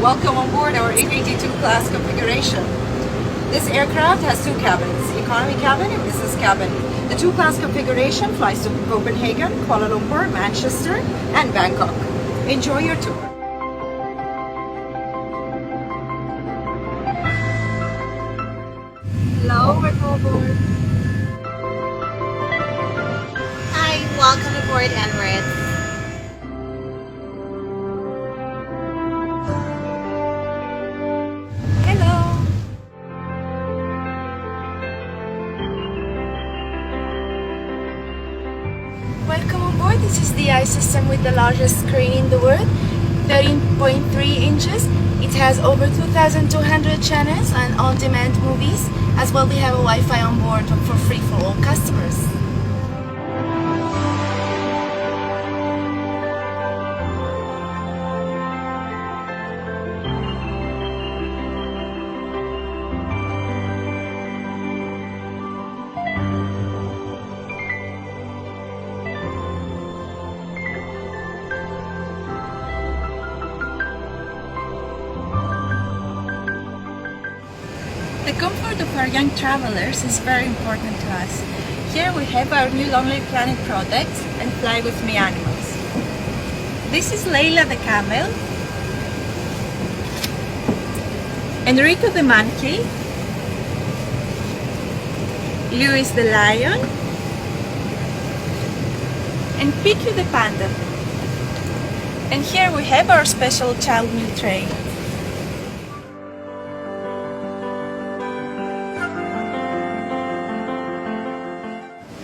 welcome on board our A380 class configuration. This aircraft has two cabins, economy cabin and business cabin. The class configuration flies to Copenhagen, Kuala Lumpur, Manchester and Bangkok. Enjoy your tour. Hello, welcome aboard. Hi, welcome aboard Emirates. Hello. Welcome on board. This is the system with the largest screen in the world, 13.3 inches. It has over 2,200 channels and on-demand movies. As well, we have a Wi-Fi on board for free for all customers. The comfort of our young travelers is very important to us. Here we have our new Lonely Planet product and Fly With Me animals. This is Layla the camel, Enrico the monkey, Louis the lion, and Piku the panda. And here we have our special child meal tray.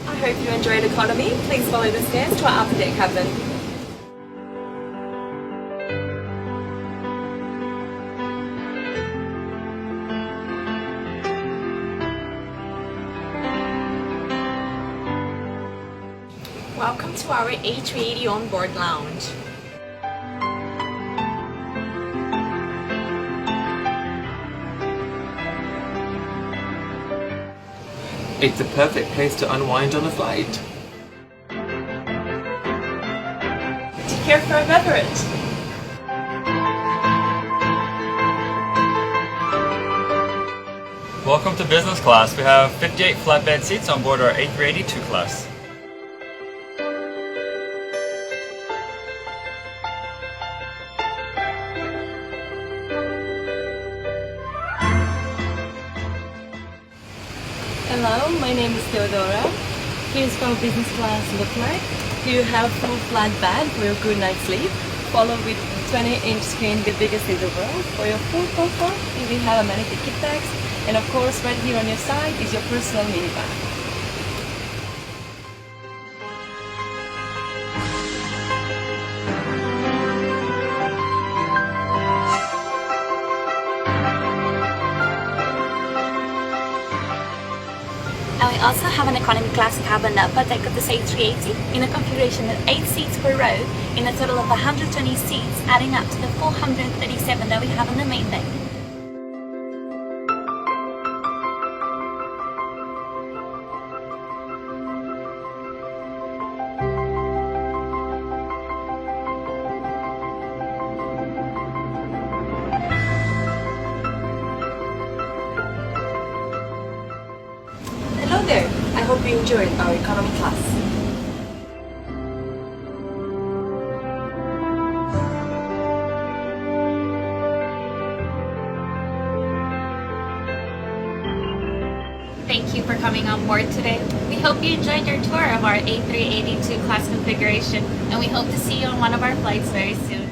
I hope you enjoyed economy. Please follow the stairs to our upper deck cabin. Welcome to our A380 onboard lounge. It's a perfect place to unwind on a flight. Take care for a beverage. Welcome to business class. We have 58 flatbed seats on board our A380 class. Hello, my name is Theodora. Here's what business class look like. Here you have full flat bed for your good night's sleep, followed with 20-inch screen, the biggest in the world. For your full comfort, you will have amenity kit bags, and of course right here on your side is your personal minivan. And we also have an economy class cabin upper deck of this A380 in a configuration with 8 seats per row in a total of 120 seats, adding up to the 437 that we have on the main deck. Hello there. I hope you enjoyed our economy class. Thank you for coming on board today. We hope you enjoyed your tour of our A380 class configuration, and we hope to see you on one of our flights very soon.